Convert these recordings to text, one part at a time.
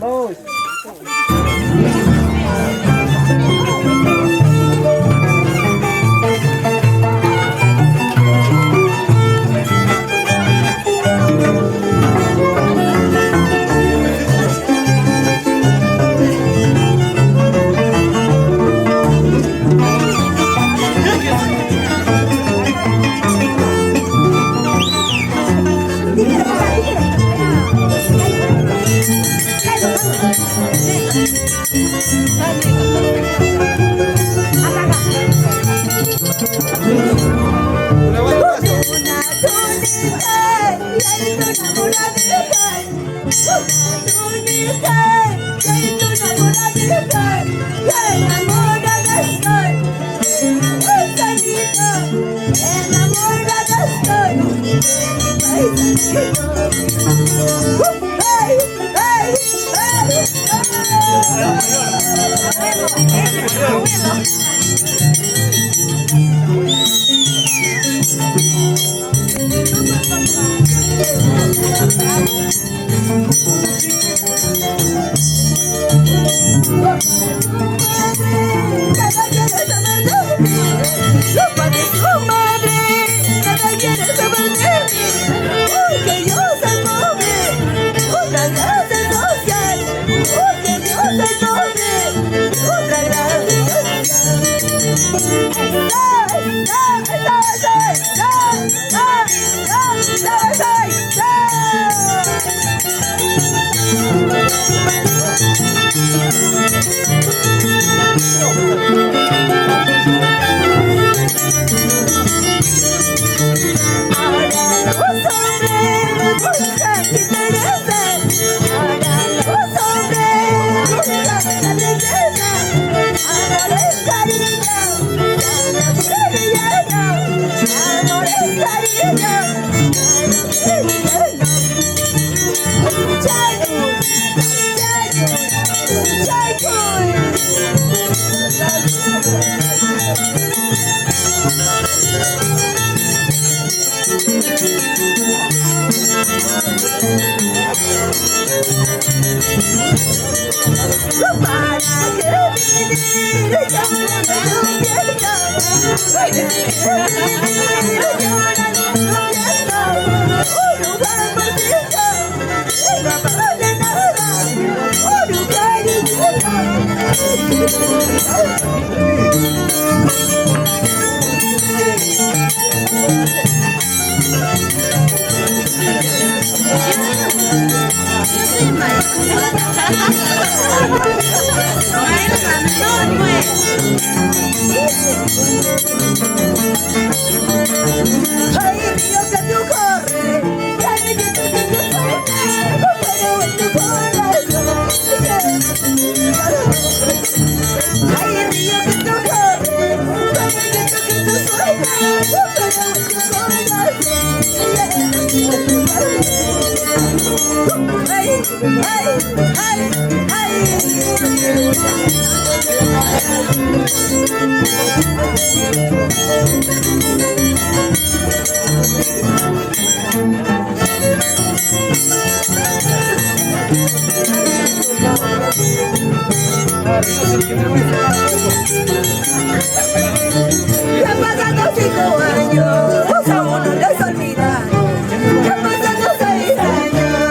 Vamos. Ya pasando 5 años, aún no les olvida. Ya pasando 6 años,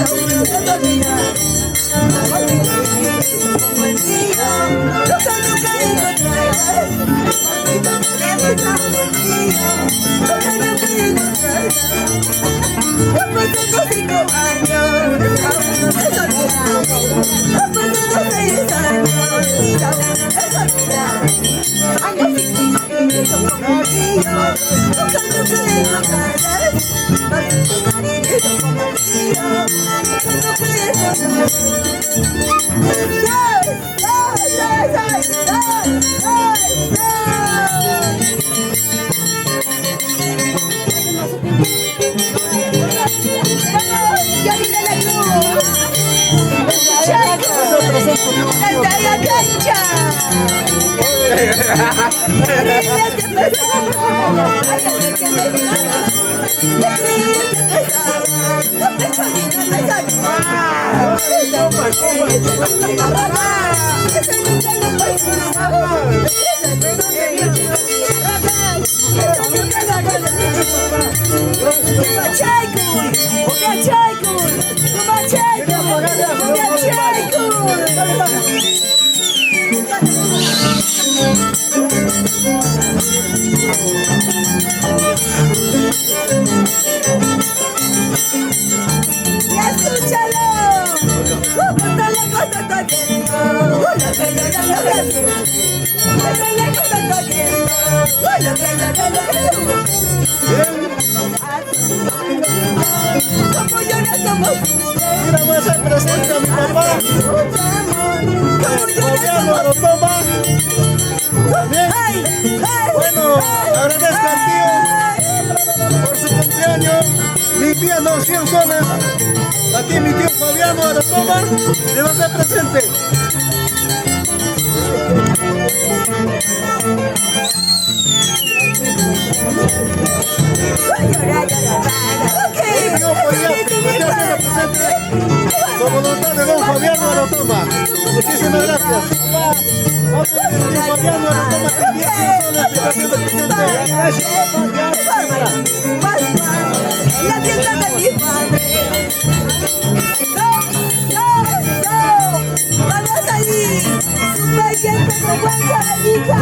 aún no les olvida. Como el mío, nunca encontrarás. Como el mío, nunca encontrarás. Ya pasando 5 años, aún no les olvida. Ya pasando 6 años, aún no les olvida. Años infinitos como el mío, nunca encontrarás. Infinitos como el mío, nunca encontrarás. Mira, voy a hacer presente a mi papá. Fabiano Arotoma. Bien. Bueno, agradezco al tío por su cumpleaños. Mi enviando 100 soles. Aquí mi tío Fabiano Arotoma le va a hacer presente. Su voluntad de don Fabiano Arotoma. Muchísimas gracias. Fabiano Arotoma, te envía 100 soles, te está haciendo presente. La tienda de mi padre. Vamos allí. Super bien como buena hija.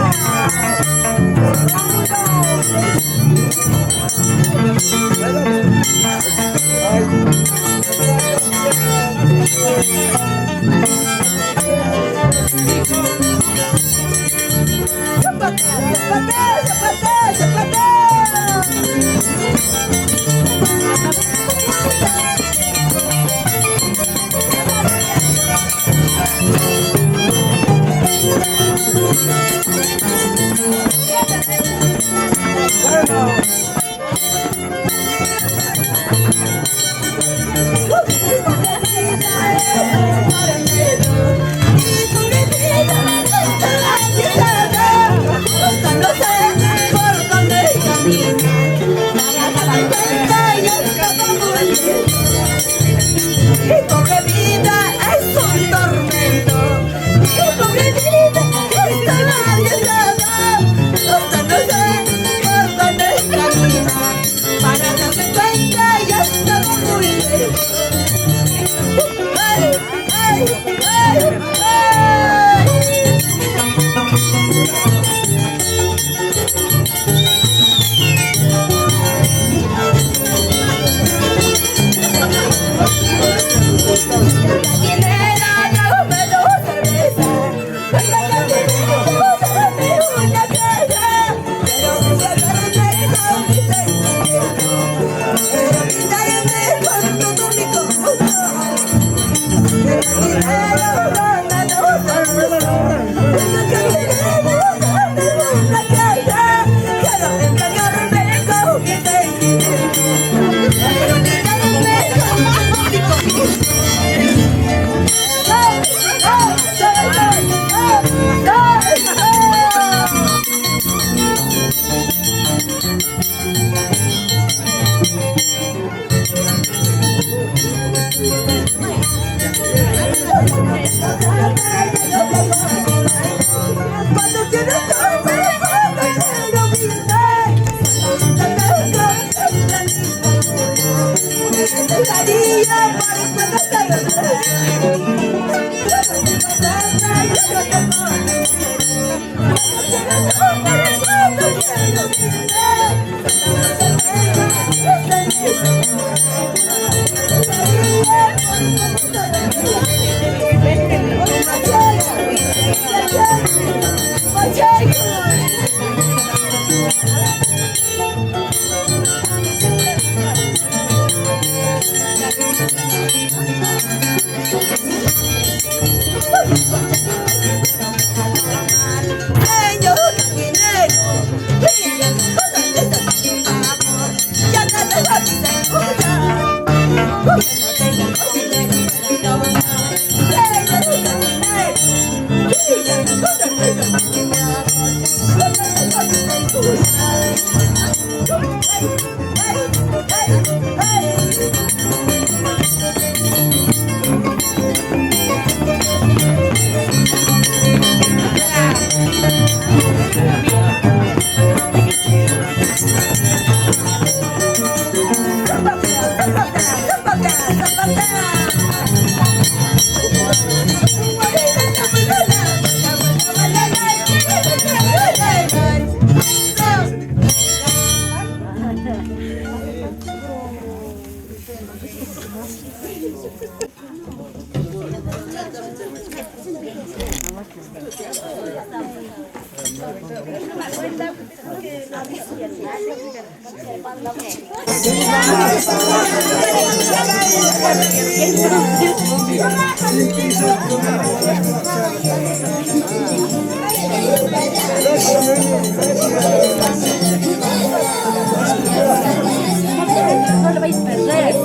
No lo vais a perder.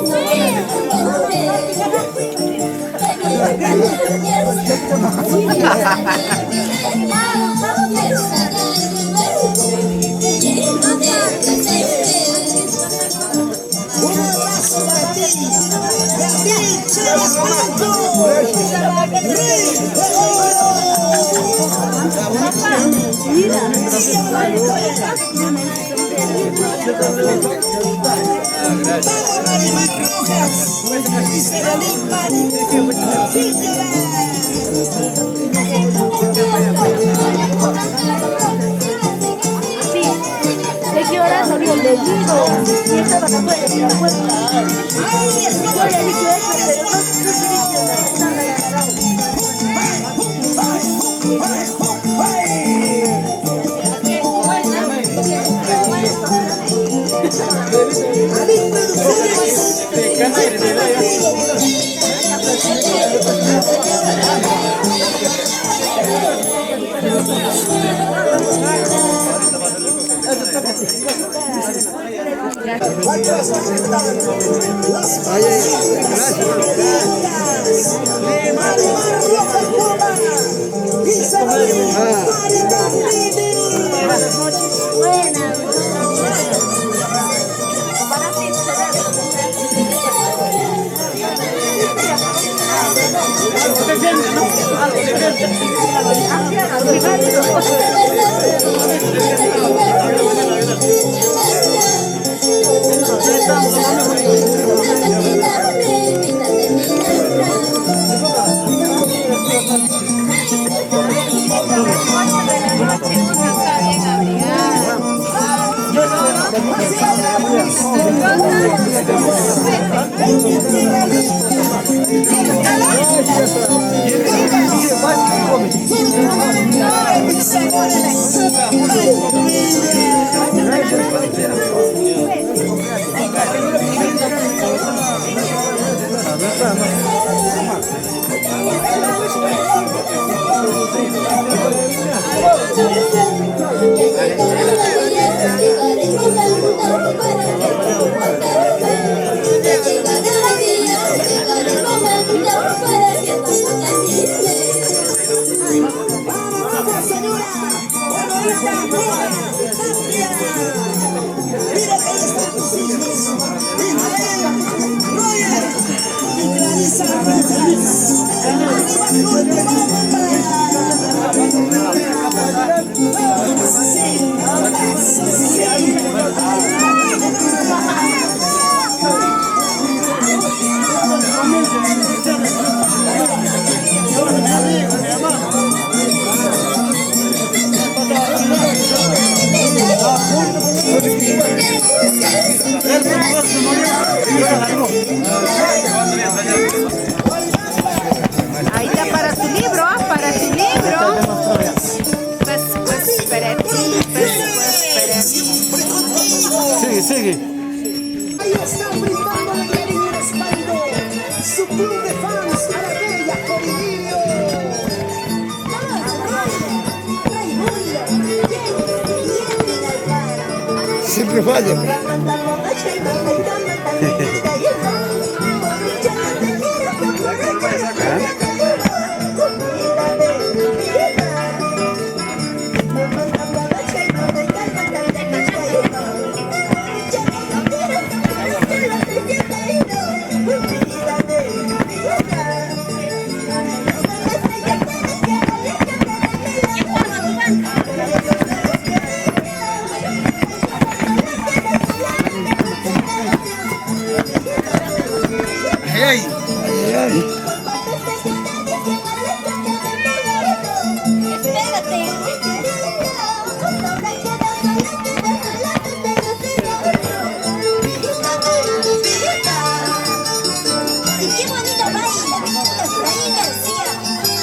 ¿De qué hora salió el vecino? Y estaban afuera de la puerta. Yo le dije eso, pero no Ahí está para tu libro, para tu libro. Pues para ti, para ti. Sigue, sigue. Ahí están brindándole cariño y respaldo. Su club de fans a la bella Corinillo. Siempre falla. Ay, ay, ay. ¡Qué bonito baila! Efraín García,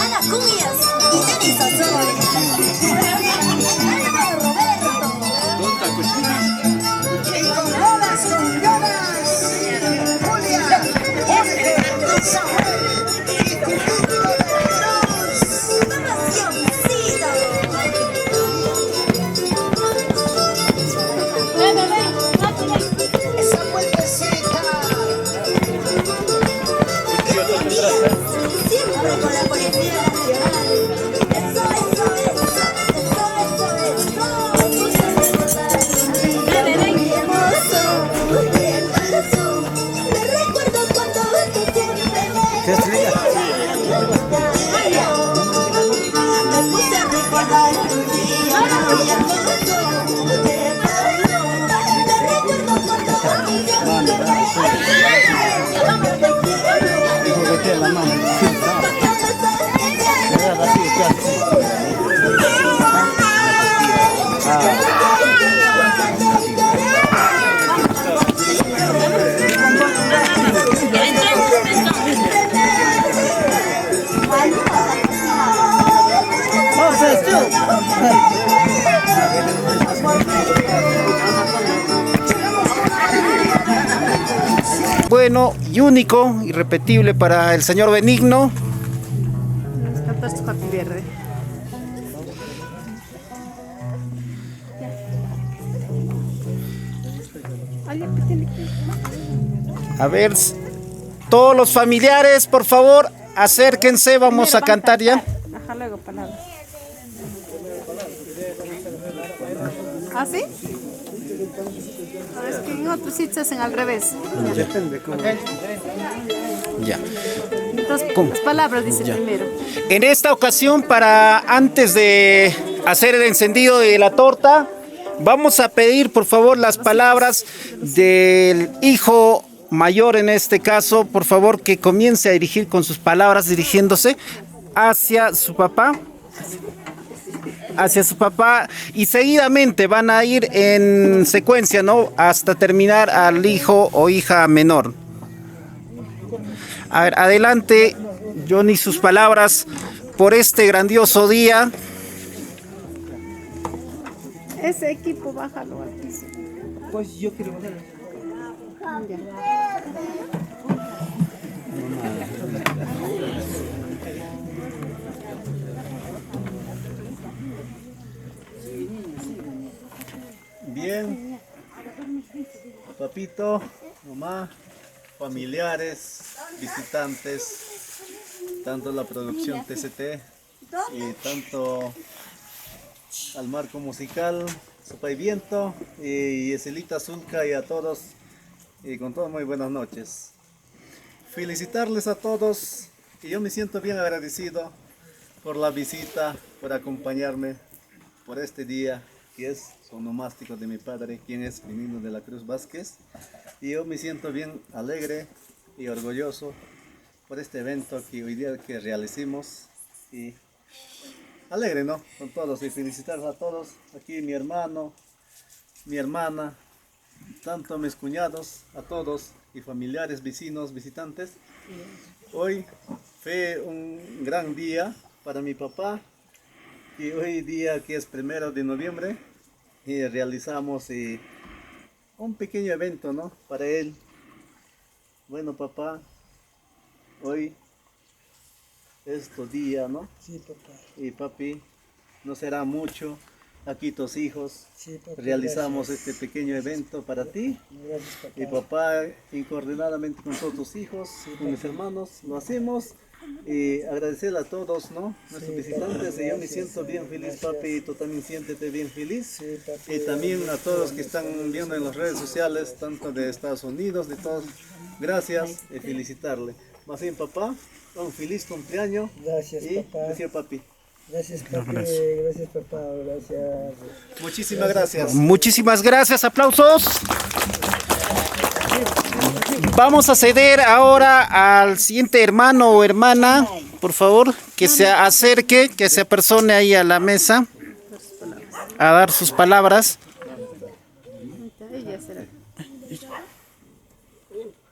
Ana Cuyas y Denis Sazón. recordar un día muy hermoso de Pablo. Recuerdo cuando Bueno y único, irrepetible para el señor Benigno. A ver, todos los familiares, por favor, acérquense, vamos a cantar ya. Ajá, luego palabras. ¿Ah, sí? No, es que en otros sitios hacen al revés. Ya. Entonces, ¿Cómo? las palabras dice Ya. primero. En esta ocasión, para antes de hacer el encendido de la torta, vamos a pedir por favor las palabras del hijo mayor, en este caso, por favor que comience a dirigir con sus palabras, dirigiéndose hacia su papá. Hacia su papá, y seguidamente van a ir en secuencia, ¿no? Hasta terminar al hijo o hija menor. A ver, adelante, Johnny, sus palabras por este grandioso día. Ese equipo, bájalo al piso. Pues yo quiero bajar. Bien, papito, mamá, familiares, visitantes, tanto la producción TCT y tanto al marco musical, Sopa y Viento y Eselita Zulca, y a todos, y con todos muy buenas noches. Felicitarles a todos, y yo me siento bien agradecido por la visita, por acompañarme por este día, que es onomástico de mi padre, quien es Benigno de la Cruz Vázquez, y yo me siento bien alegre y orgulloso por este evento que hoy día que realicimos, y alegre, ¿no? Con todos, y felicitar a todos, aquí mi hermano, mi hermana, tanto mis cuñados, a todos, y familiares, vecinos, visitantes. Hoy fue un gran día para mi papá, y hoy día que es 1 de noviembre, y realizamos un pequeño evento, ¿no? Para él. Bueno, papá, hoy es tu día, ¿no? Sí, papá. Y papi, no será mucho, aquí tus hijos, Sí, papá. realizamos Gracias. este pequeño evento para ti. Gracias, papá. Y papá, y coordinadamente con todos tus hijos, con mis hermanos, lo hacemos. Y agradecerle a todos, ¿no? Nuestros visitantes. Y yo me siento bien feliz, papi, y tú también siéntete bien feliz. Sí, papi. Y también a todos que están viendo en las redes sociales, tanto de Estados Unidos, de todos, gracias y felicitarle. Más bien, papá, un feliz cumpleaños. Gracias, Y papá. gracias, papi. Gracias, papi. Gracias, papá. Gracias. Muchísimas gracias. Muchísimas gracias, aplausos. Vamos a ceder ahora al siguiente hermano o hermana, por favor, que se acerque, que se apersone ahí a la mesa a dar sus palabras.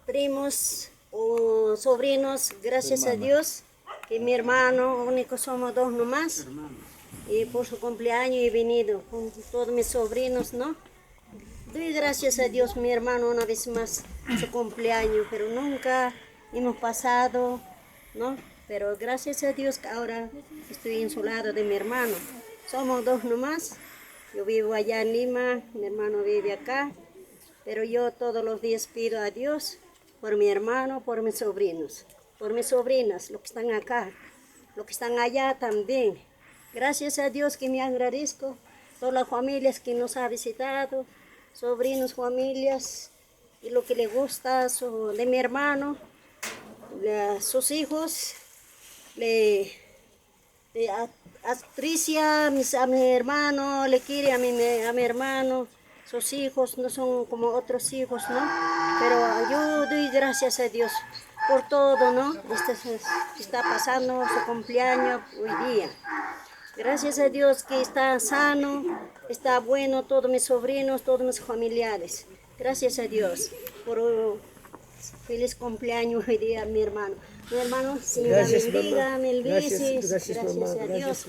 Primos o sobrinos, gracias a Dios, que mi hermano único somos dos nomás, y por su cumpleaños he venido con todos mis sobrinos, ¿no? Doy gracias a Dios, mi hermano, una vez más su cumpleaños, pero nunca hemos pasado, ¿no? Pero gracias a Dios que ahora estoy en su lado de mi hermano. Somos dos nomás, yo vivo allá en Lima, mi hermano vive acá, pero yo todos los días pido a Dios por mi hermano, por mis sobrinos, por mis sobrinas, los que están acá, los que están allá también. Gracias a Dios que me agradezco, todas las familias que nos ha visitado, sobrinos, familias, y lo que le gusta de mi hermano, sus hijos, le Patricia, a mi hermano, le quiere a mi hermano. Sus hijos no son como otros hijos, ¿no? Pero yo doy gracias a Dios por todo, ¿no? Está pasando su cumpleaños hoy día. Gracias a Dios que está sano, está bueno, todos mis sobrinos, todos mis familiares. Gracias a Dios por feliz cumpleaños hoy día, mi hermano. Mi hermano, Señor, Gracias, bendiga, mamá. mil veces. Gracias, mamá. a Dios.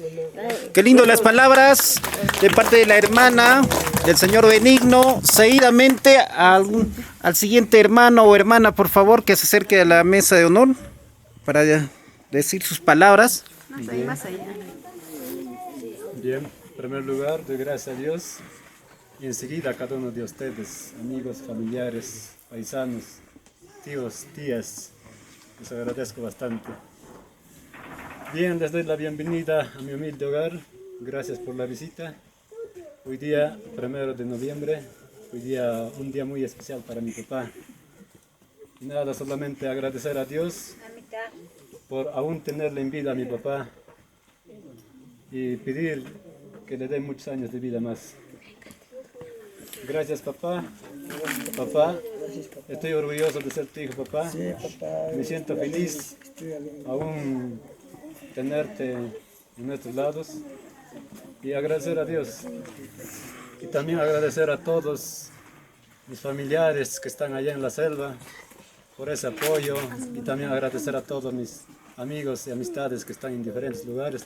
Qué lindo las palabras de parte de la hermana del señor Benigno. Seguidamente al siguiente hermano o hermana, por favor, que se acerque a la mesa de honor para decir sus palabras. Bien, en primer lugar, doy gracias a Dios y enseguida a cada uno de ustedes, amigos, familiares, paisanos, tíos, tías, les agradezco bastante. Bien, les doy la bienvenida a mi humilde hogar, gracias por la visita. Hoy día, 1 de noviembre, un día muy especial para mi papá. Y nada, solamente agradecer a Dios por aún tenerle en vida a mi papá y pedir que le dé muchos años de vida más. Gracias, papá. Papá, estoy orgulloso de ser tu hijo, papá. Sí, papá. Me siento feliz aún tenerte en nuestros lados y agradecer a Dios. Y también agradecer a todos mis familiares que están allá en la selva por ese apoyo y también agradecer a todos mis amigos y amistades que están en diferentes lugares,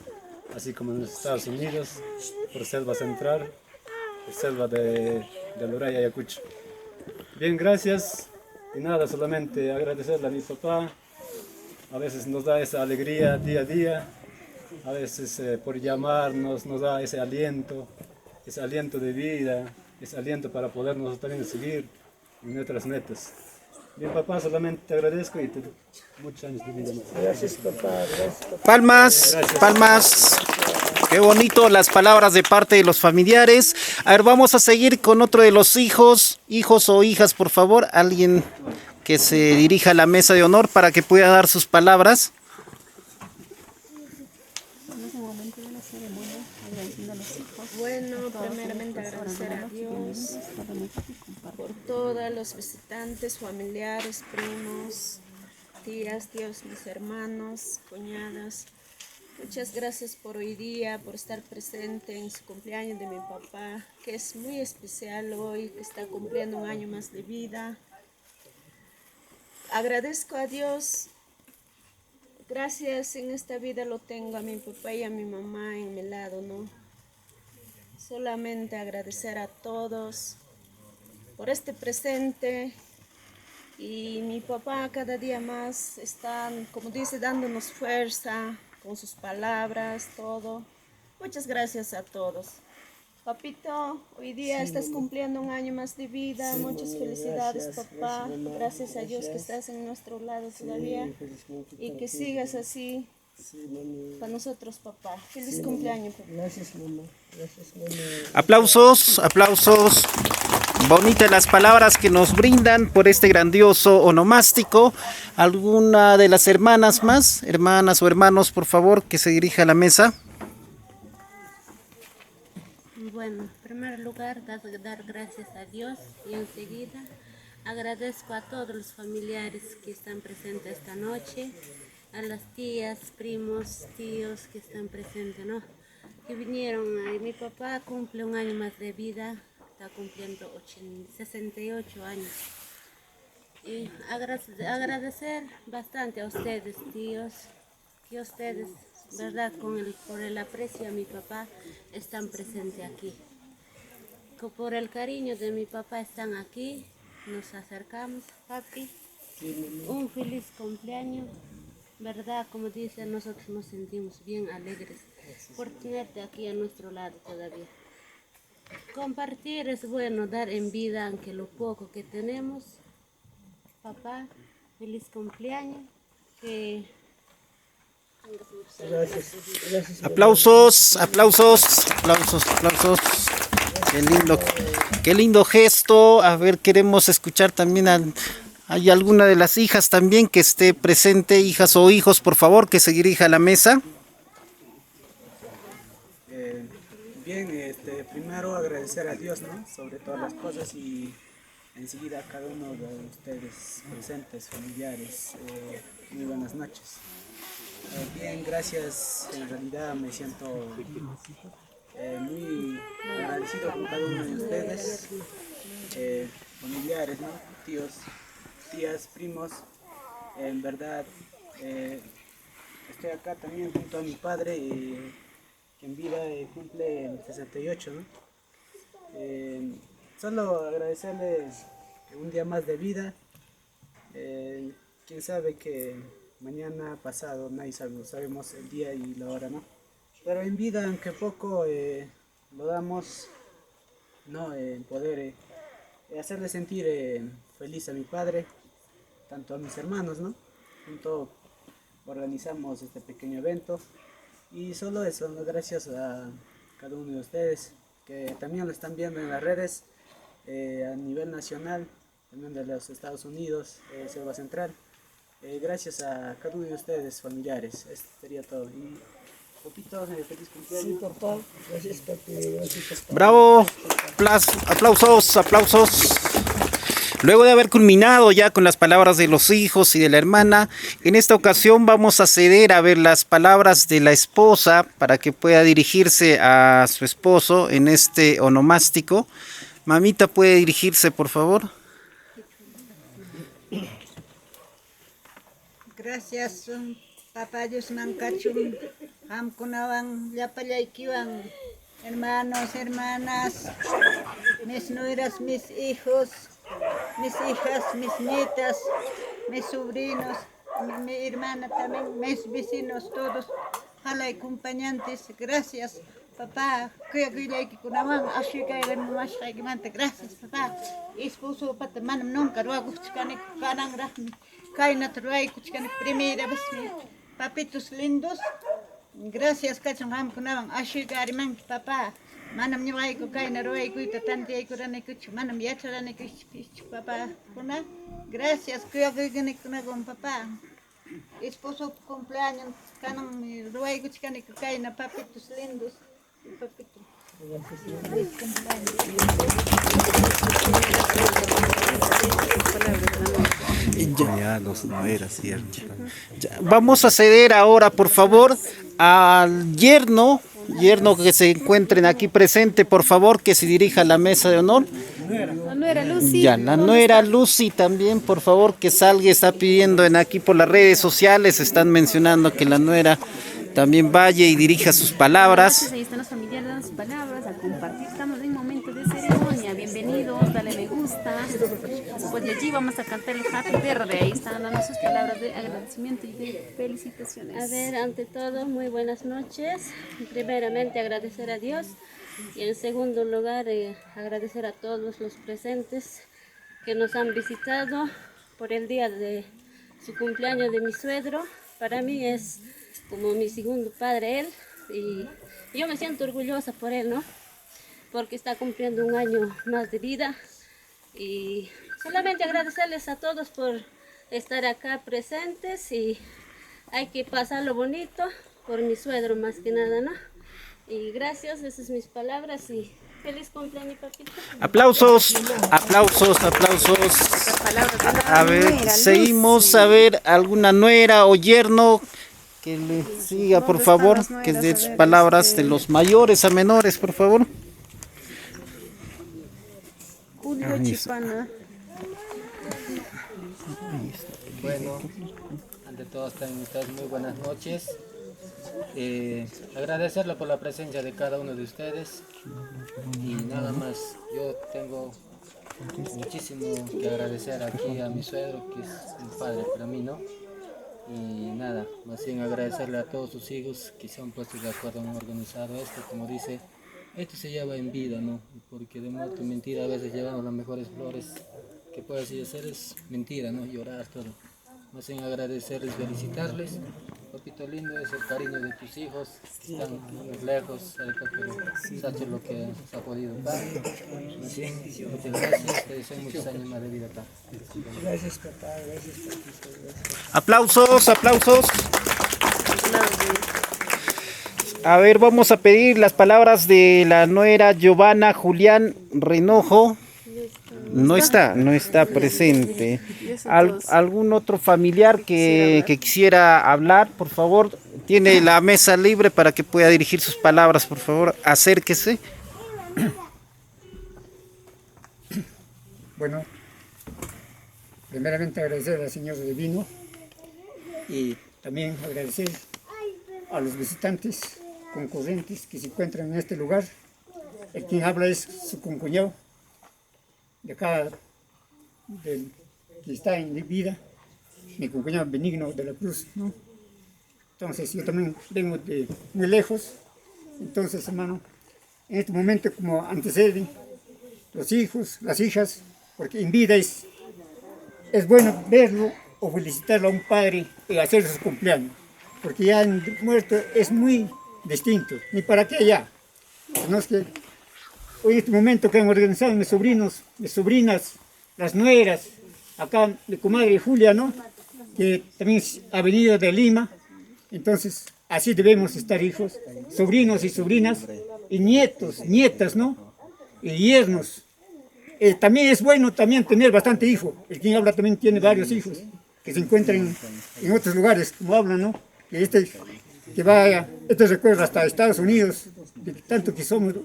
así como en los Estados Unidos, por Selva Central, Selva de Loraya y Ayacucho. Bien, gracias. Y nada, solamente agradecerle a mi papá. A veces nos da esa alegría día a día. A veces por llamarnos nos da ese aliento de vida, ese aliento para poder nosotros también seguir en nuestras metas. Bien, papá, solamente te agradezco y te doy muchos años de vida más. Gracias, papá. Gracias, papá. Palmas, palmas. Qué bonito las palabras de parte de los familiares. A ver, vamos a seguir con otro de los hijos o hijas, por favor. Alguien que se dirija a la mesa de honor para que pueda dar sus palabras. Bueno, primeramente agradecer a Dios por todos los visitantes, familiares, primos, tías, tíos, mis hermanos, cuñadas. Muchas gracias por hoy día, por estar presente en su cumpleaños de mi papá, que es muy especial hoy, que está cumpliendo un año más de vida. Agradezco a Dios. Gracias, en esta vida lo tengo a mi papá y a mi mamá en mi lado, ¿no? Solamente agradecer a todos por este presente y mi papá cada día más están, como dice, dándonos fuerza con sus palabras, todo. Muchas gracias a todos. Papito, hoy día estás cumpliendo un año más de vida. Muchas felicidades, papá. Gracias a Dios que estás en nuestro lado todavía y que sigas así. Para nosotros, papá. Feliz cumpleaños, papá. Gracias, mamá. Gracias, mamá. Aplausos, aplausos. Bonitas las palabras que nos brindan por este grandioso onomástico. ¿Alguna de las hermanas más? Hermanas o hermanos, por favor, que se dirija a la mesa. Bueno, en primer lugar, dar gracias a Dios y enseguida agradezco a todos los familiares que están presentes esta noche, a las tías, primos, tíos que están presentes, ¿no? Que vinieron. Mi papá cumple un año más de vida, está cumpliendo 68 años. Y agradecer bastante a ustedes, tíos, que ustedes, ¿verdad? Por el aprecio a mi papá, están presentes aquí. Por el cariño de mi papá están aquí, nos acercamos, papi. Un feliz cumpleaños, ¿verdad? Como dicen, nosotros nos sentimos bien alegres por tenerte aquí a nuestro lado todavía. Compartir es bueno, dar en vida, aunque lo poco que tenemos. Papá, feliz cumpleaños. Gracias. Gracias. Aplausos, aplausos, aplausos, aplausos. Qué lindo gesto. A ver, queremos escuchar también ¿hay alguna de las hijas también que esté presente? Hijas o hijos, por favor, que se dirija a la mesa. Bien, primero agradecer a Dios, ¿no? Sobre todas las cosas y enseguida a cada uno de ustedes presentes, familiares. Muy buenas noches. Bien, gracias. En realidad me siento muy agradecido con cada uno de ustedes, familiares, ¿no? Tíos, tías, primos. En verdad, estoy acá también junto a mi padre, que en vida cumple el 68, ¿no? Solo agradecerles un día más de vida. Quién sabe que mañana, pasado, nadie sabe, sabemos el día y la hora, ¿no? Pero en vida, aunque poco, lo damos, ¿no? Poder hacerle sentir feliz a mi padre, tanto a mis hermanos, ¿no? Juntos organizamos este pequeño evento y solo eso, ¿no? Gracias a cada uno de ustedes que también lo están viendo en las redes a nivel nacional, también de los Estados Unidos, Selva Central. Gracias a cada uno de ustedes, familiares. Esto sería todo. Y Popito, feliz cumpleaños. Sí, por favor. Gracias, papi. Gracias, papá. Bravo, aplausos, aplausos. Luego de haber culminado ya con las palabras de los hijos y de la hermana, en esta ocasión vamos a ceder a ver las palabras de la esposa para que pueda dirigirse a su esposo en este onomástico. Mamita, ¿puede dirigirse, por favor? Gracias, papá Dios mancachum, hamkunawan, yapallaykiwan, hermanos, hermanas, mis nueras, mis hijos, mis hijas, mis nietas, mis sobrinos, mi hermana también, mis vecinos, todos, ojalá y acompañantes, gracias, papá, gracias, papá, esposo, manam nunca, ruego, primera vez, papitos lindos, gracias, cachon, papá. Manam ñuqayku kayna ruwaykuyta tantiaykuranikichu manam yacharanikichu papá kuna gracias kuyakuykunikunawan papá esposo cumpleaños kanan ruwaykuchkaniku kayna papitos lindos papito feliz cumpleaños. Ya no era cierto. Vamos a ceder ahora, por favor, al yerno que se encuentren aquí presente, por favor, que se dirija a la mesa de honor. La nuera Lucy. Ya, la nuera Lucy también, por favor, que salga, está pidiendo aquí por las redes sociales, están mencionando que la nuera también vaya y dirija sus palabras. Ahí están los familiares dando sus palabras, a compartir, estamos en un momento de ceremonia, bienvenidos, dale me gusta, después de allí vamos a cantar el Happy Verde, ahí están dando sus palabras de agradecimiento y de felicitaciones. A ver, ante todo, muy buenas noches. Primeramente agradecer a Dios y en segundo lugar agradecer a todos los presentes que nos han visitado por el día de su cumpleaños de mi suegro. Para mí es como mi segundo padre él y yo me siento orgullosa por él, ¿no? Porque está cumpliendo un año más de vida y solamente agradecerles a todos por estar acá presentes y hay que pasarlo bonito por mi suegro más que nada, ¿no? Y gracias, esas son mis palabras y feliz cumpleaños, papito. Aplausos, aplausos, aplausos. A ver, seguimos a ver alguna nuera o yerno que le siga, por favor, que dé sus palabras de los mayores a menores, por favor. Bueno, ante todo están ustedes muy buenas noches. Agradecerle por la presencia de cada uno de ustedes y nada más. Yo tengo muchísimo que agradecer aquí a mi suegro, que es un padre para mí, ¿no? Y nada, más bien agradecerle a todos sus hijos que se han puesto de acuerdo, han organizado esto. Como dice, esto se lleva en vida, ¿no? Porque de muerte y mentira a veces llevamos las mejores flores que puedes hacer es mentira, ¿no? Llorar, todo. Más bien agradecerles, felicitarles. Papito lindo, es el cariño de tus hijos, que están muy lejos, pero se ha hecho lo que se ha podido dar. Más bien, muchas gracias, te deseo muchos años más de vida acá. Gracias, papá, gracias, papito, gracias. Aplausos, aplausos. A ver, vamos a pedir las palabras de la nuera Giovanna Julián Renojo. No está presente. ¿Algún otro familiar que quisiera hablar? Por favor, tiene la mesa libre para que pueda dirigir sus palabras. Por favor, acérquese. Bueno, primeramente agradecer al Señor Divino y también agradecer a los visitantes concurrentes que se encuentran en este lugar. El quien habla es su concuñado de acá, que está en vida, mi concuñado Benigno de la Cruz, ¿no? Entonces yo también vengo de muy lejos. Entonces, hermano, en este momento como anteceden los hijos, las hijas, porque en vida es bueno verlo o felicitarlo a un padre y hacer su cumpleaños, porque ya en muerto es muy distinto, ni para qué ya. No es que hoy en este momento que han organizado mis sobrinos, mis sobrinas, las nueras, acá mi comadre Julia, ¿no? Que también ha venido de Lima. Entonces así debemos estar, hijos, sobrinos y sobrinas, y nietos, nietas, ¿no? Y yernos. También es bueno también tener bastante hijos. El quien habla también tiene varios hijos que se encuentran en otros lugares, como hablan, ¿no? Que vaya, este recuerdo hasta Estados Unidos, de tanto que somos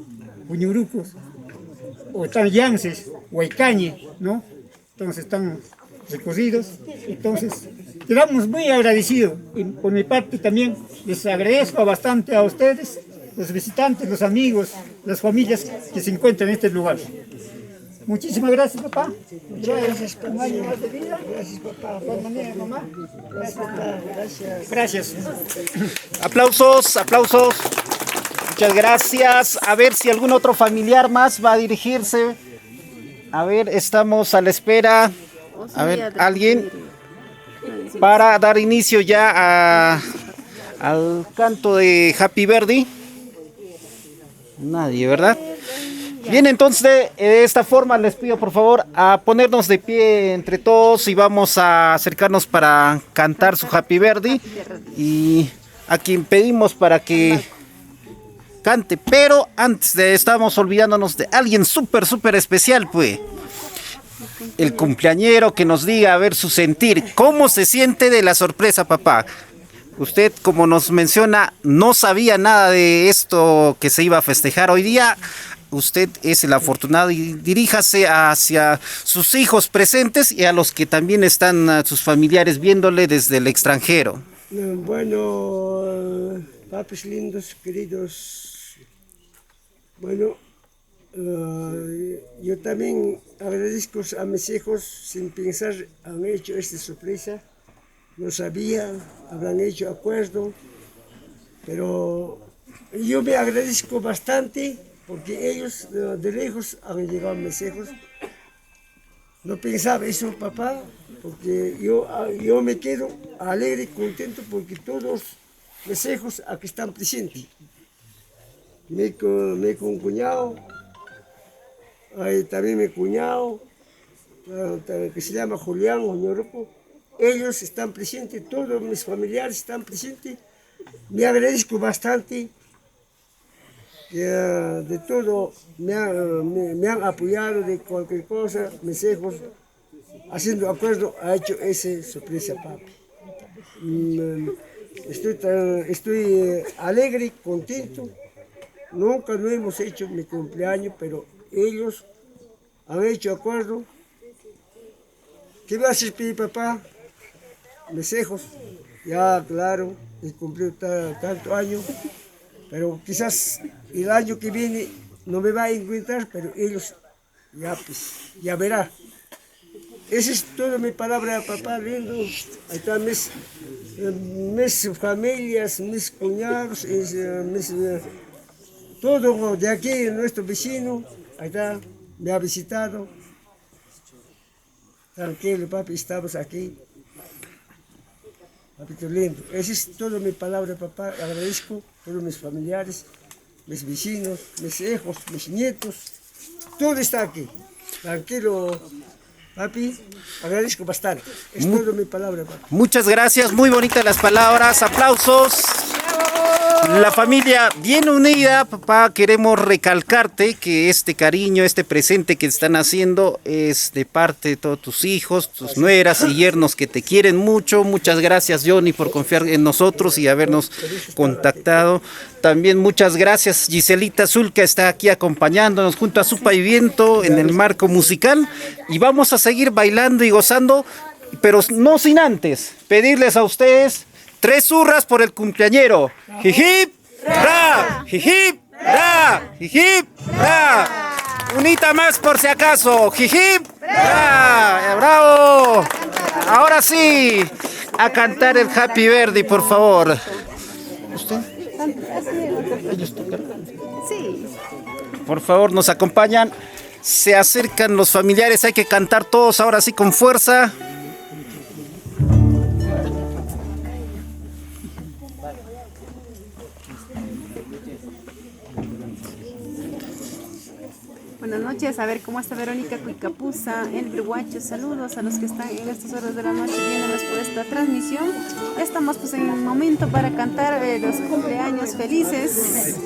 puñurucos, o están yances, o Icañe, ¿no? Entonces están recorridos. Entonces quedamos muy agradecidos. Y por mi parte también les agradezco bastante a ustedes, los visitantes, los amigos, las familias que se encuentran en este lugar. Muchísimas gracias, papá. Gracias por un año más de vida. Gracias, papá. Por manera, mamá. Gracias, papá. Gracias. Gracias. Aplausos, aplausos. Muchas gracias. A ver si algún otro familiar más va a dirigirse. A ver, estamos a la espera. A ver, alguien para dar inicio ya al canto de Happy Birthday. Nadie, ¿verdad? Bien, entonces de esta forma les pido por favor a ponernos de pie entre todos y vamos a acercarnos para cantar su Happy Birthday y a quien pedimos para que cante, pero antes de estamos olvidándonos de alguien súper especial, pues el cumpleañero que nos diga a ver su sentir, cómo se siente de la sorpresa, papá. Usted, como nos menciona, no sabía nada de esto que se iba a festejar hoy día. Usted es el afortunado y diríjase hacia sus hijos presentes y a los que también están sus familiares viéndole desde el extranjero. Bueno, papis lindos, queridos, bueno, yo también agradezco a mis hijos, sin pensar han hecho esta sorpresa, no sabía, habrán hecho acuerdo, pero yo me agradezco bastante porque ellos de lejos han llegado a mis hijos. No pensaba eso, papá, porque yo me quedo alegre y contento porque todos mis hijos aquí están presentes. Mi cuñado, también mi cuñado, que se llama Julián Oñoroco, ellos están presentes, todos mis familiares están presentes. Me agradezco bastante. De todo me han apoyado de cualquier cosa, mis hijos, haciendo acuerdo, ha hecho esa sorpresa, papi. Estoy alegre, contento. Nunca no hemos hecho mi cumpleaños, pero ellos han hecho acuerdo. ¿Qué vas a pedir, papá? Mis hijos, ya claro, he cumplido tantos años. Pero quizás el año que viene no me va a encontrar, pero ellos ya verán. Esa es toda mi palabra, papá lindo. Ahí están mis familias, mis cuñados, todo de aquí, nuestro vecino, ahí está, me ha visitado. Tranquilo, papi, estamos aquí. Papito lindo, esa es toda mi palabra, papá. Agradezco a todos mis familiares, mis vecinos, mis hijos, mis nietos. Todo está aquí. Tranquilo, papi. Agradezco bastante. Es toda mi palabra, papi. Muchas gracias, muy bonitas las palabras. Aplausos. La familia bien unida, papá. Queremos recalcarte que este cariño, este presente que están haciendo es de parte de todos tus hijos, tus nueras y yernos que te quieren mucho. Muchas gracias, Johnny, por confiar en nosotros y habernos contactado. También muchas gracias, Giselita Azul, que está aquí acompañándonos junto a su Viento en el marco musical. Y vamos a seguir bailando y gozando, pero no sin antes pedirles a ustedes 3 hurras por el cumpleañero. Jijip, ra, jijip, ra, jijip, ra. Unita más por si acaso. Jijip, ra. Bravo. Ahora sí, a cantar el Happy Birthday, por favor. ¿Usted? Sí. Por favor, nos acompañan. Se acercan los familiares. Hay que cantar todos ahora sí con fuerza. Buenas noches, a ver cómo está Verónica Cuicapuza, el Brihuacho. Saludos a los que están en estas horas de la noche viéndonos por esta transmisión. Estamos pues en un momento para cantar los cumpleaños felices.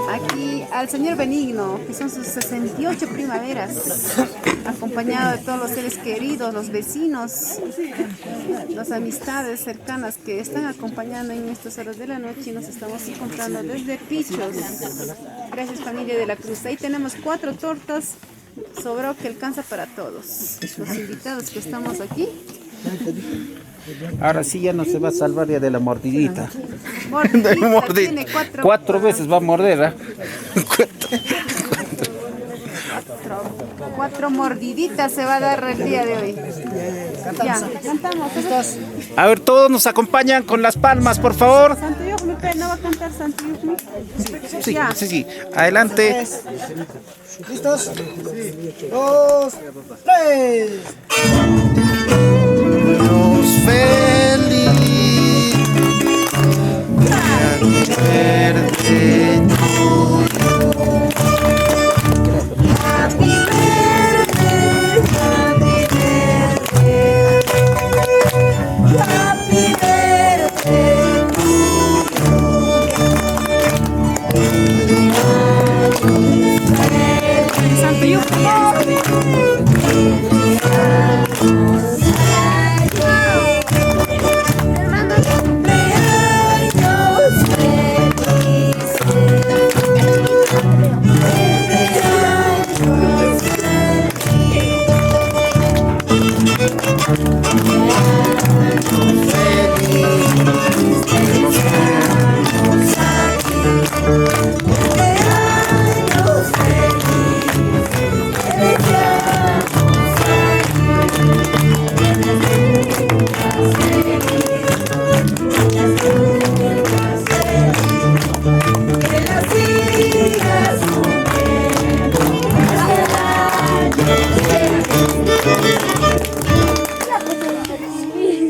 Aquí al señor Benigno, que son sus 68 primaveras, acompañado de todos los seres queridos, los vecinos, las amistades cercanas que están acompañando en estas horas de la noche y nos estamos encontrando desde Pichos. Gracias, familia de la Cruz. Ahí tenemos 4 tortas, sobró que alcanza para todos. Los invitados que estamos aquí. Ahora sí ya no se va a salvar ya de la mordidita. Mordidita, tiene 4 veces va a morder, ¿eh? 4 mordiditas se va a dar el día de hoy. Ya, cantamos. A ver, todos nos acompañan con las palmas, por favor. Santo Yujmi, ¿no va a cantar Santo Yujmi? Sí, Ya. sí. Adelante. ¿Listos? 2, 3. Dios feliz. Happy birthday to you. Happy birthday, happy birthday, happy birthday to you. Santo Yujmi.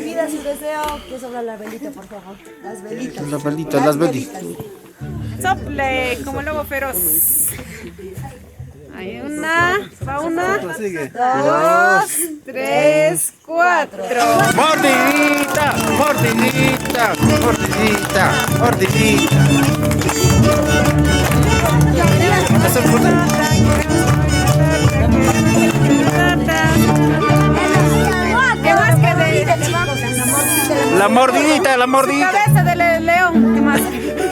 Pida su deseo, que sobra la velita, por favor. Las velitas. Las velitas. Sople como lobo feroz. Hay una, va una, 2, 3, 4. Mordidita, mordidita, mordidita, mordidita. ¿Qué más que de La mordidita, la mordidita. cabeza de león? ¿Qué más?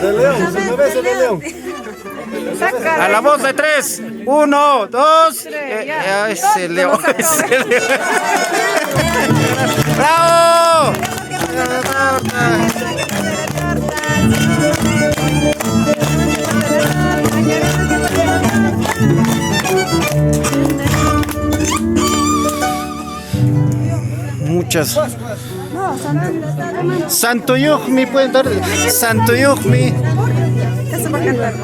De león, su cabeza de león. A la voz de 3. 1, 2. ya. Ese león. Ese león. ¡Bravo! Muchas. Santo Yujmi, pueden dar. Santo Yujmi. Eso va a cantar.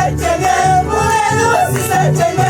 Santo Yujmi,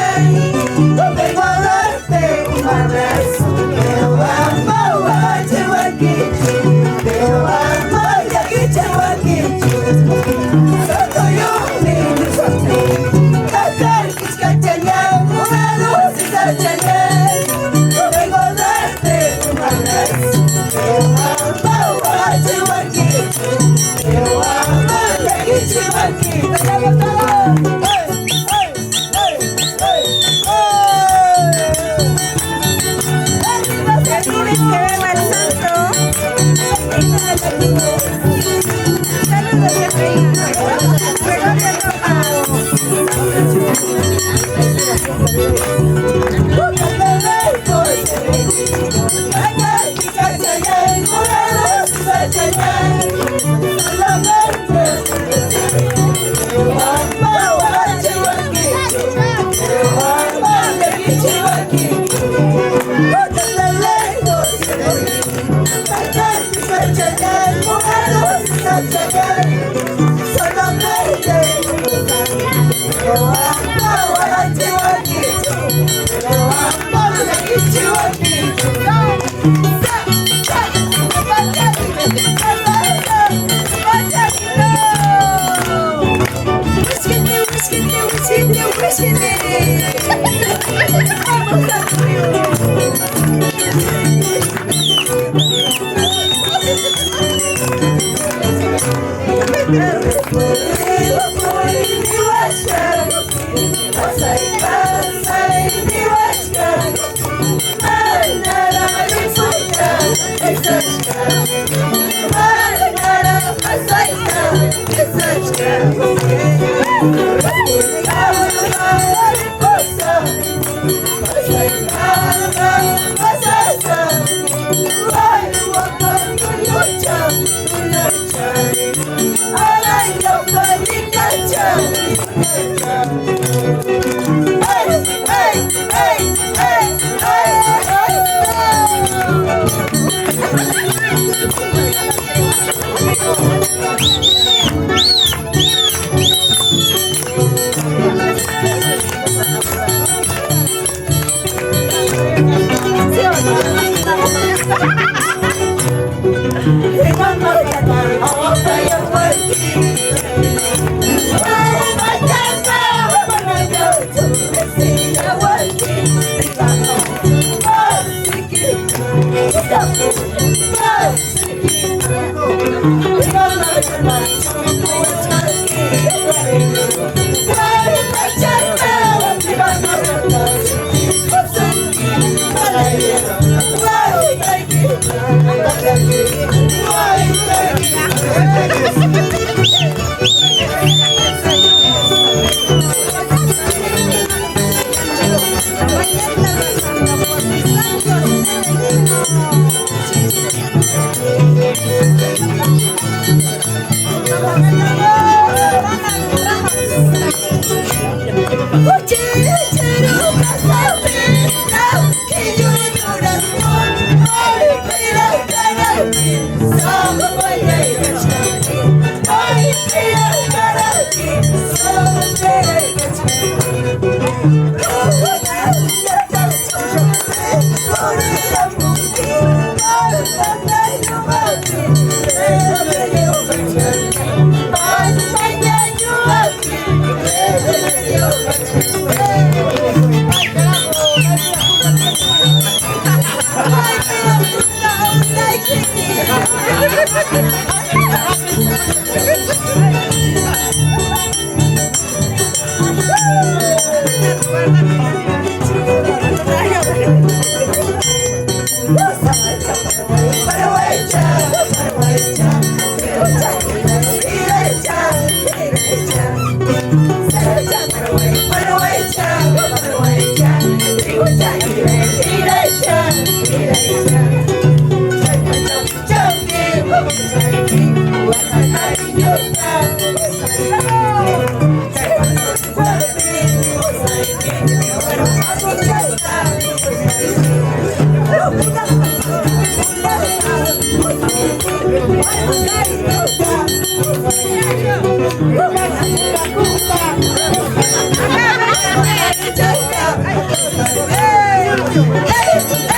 Hey!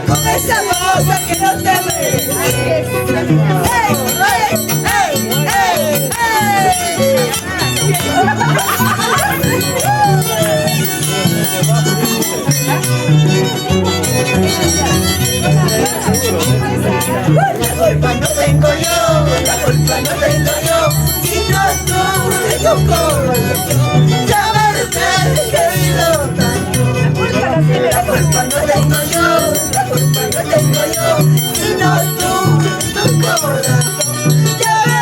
Con esa voz que no te ¡Ey! La culpa no tengo yo, la culpa no tengo yo, sino tú de tu corazón. Ya me querido tanto. La culpa no tengo yo, la culpa no tengo yo, sino tú de tu corazón. Ya me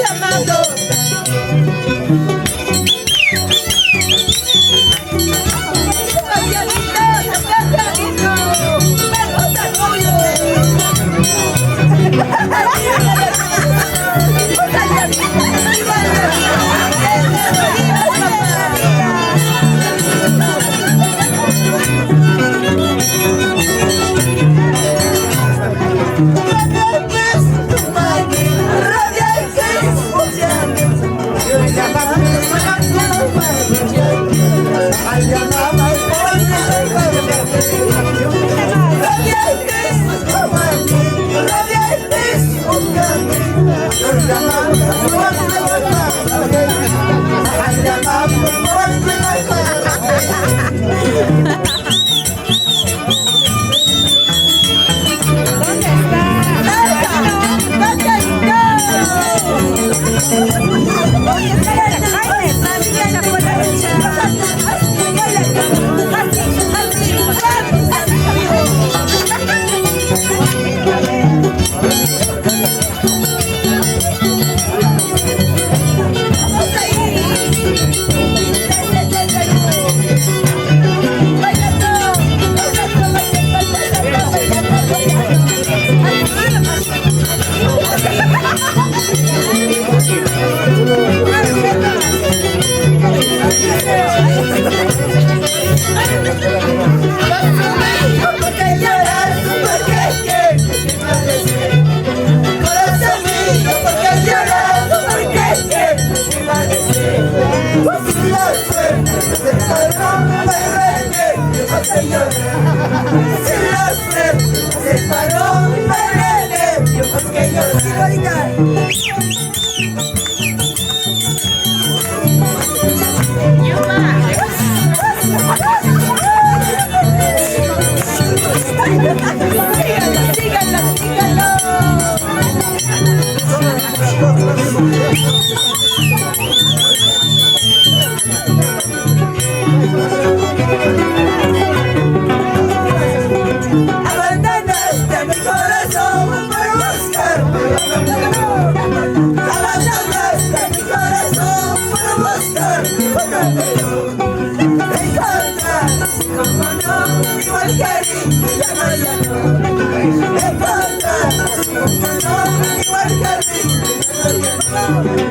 llamando tanto. Abandonaste mi corazón por buscarme. Abandonaste mi corazón por buscarme. Encontraste como no, igual que a mí, ya no. Encontraste como no, igual que a mí, ya no.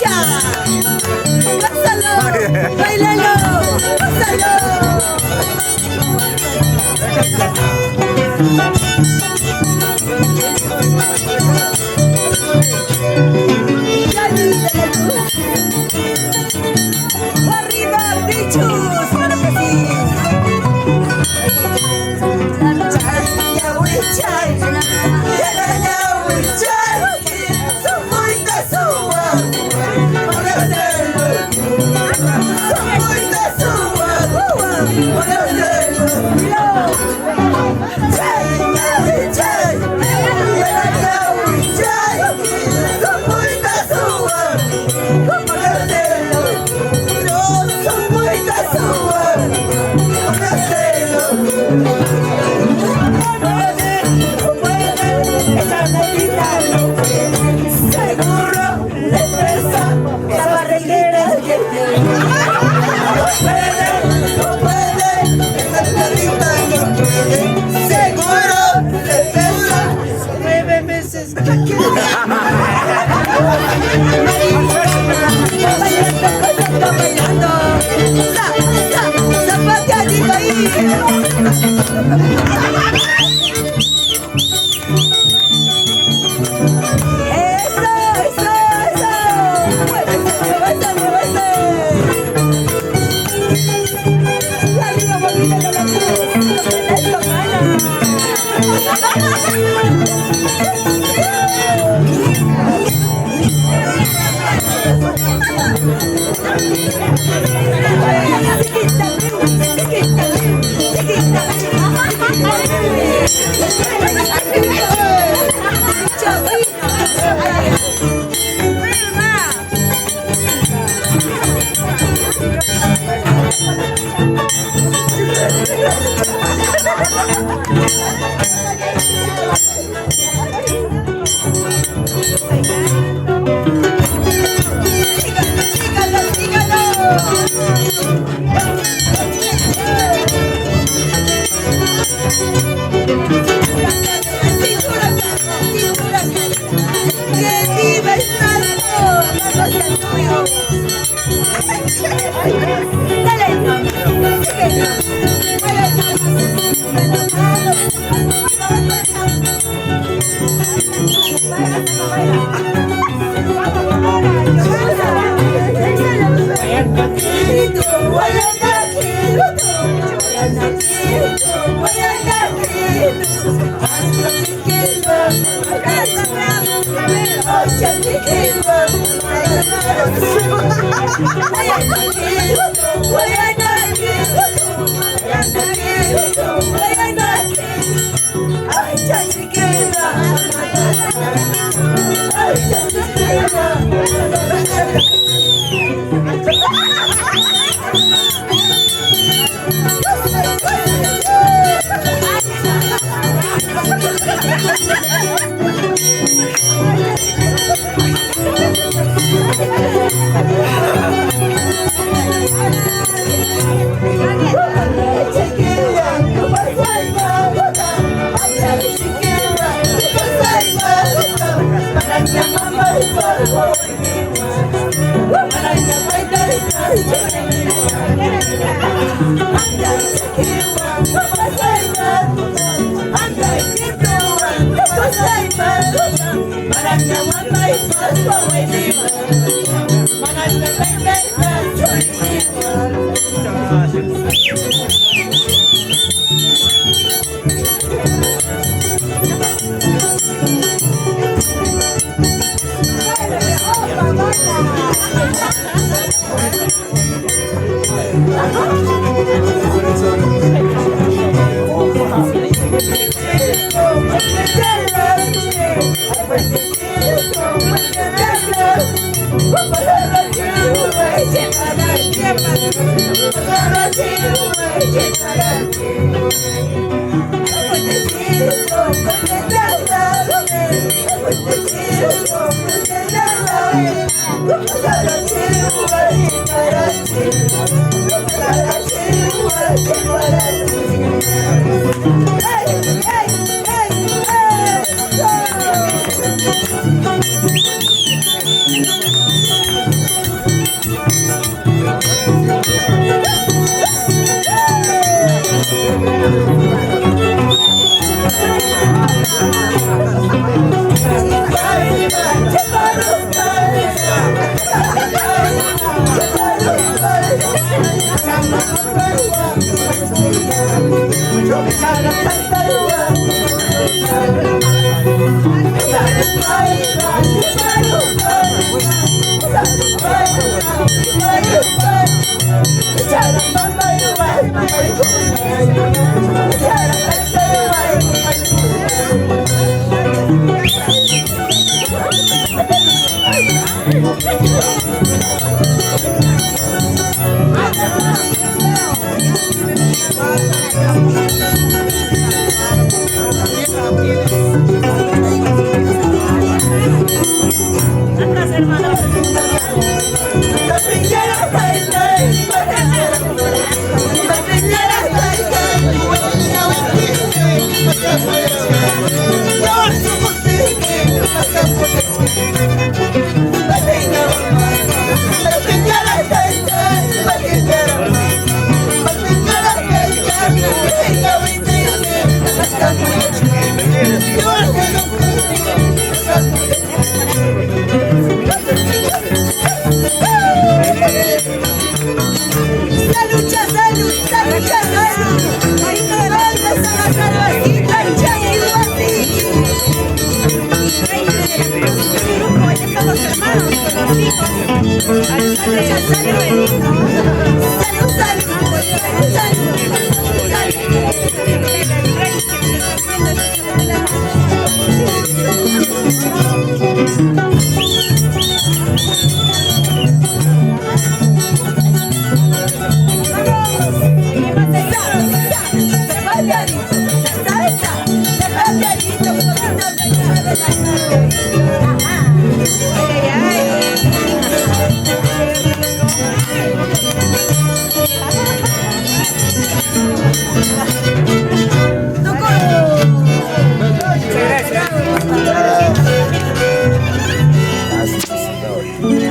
Aprovecha. Pásalo. Bailalo. Pásalo. Arriba, bichos. Claro que sí.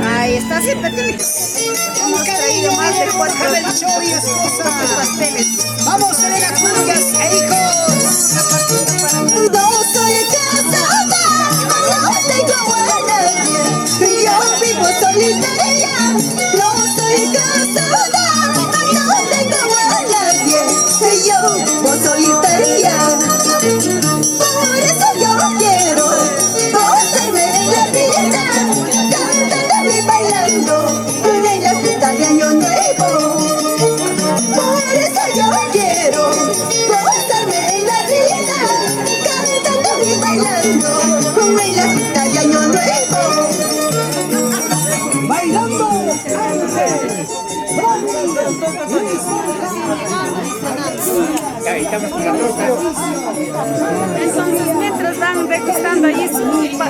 Ahí está, siempre tiene que... Hemos traído más de 4 pasteles. Vamos, Elena Cungas e hijos. No soy casada, no tengo a nadie. Yo vivo solitaria. No soy casada, no tengo a nadie. Yo vivo solitaria. Por eso yo quiero gozarme en la vida, cantando y bailando en la fiesta de Año Nuevo. Por eso yo quiero gozarme en la vida, cantando y bailando en la fiesta de Año Nuevo. Bailando Entonces, mientras van degustando allí su rico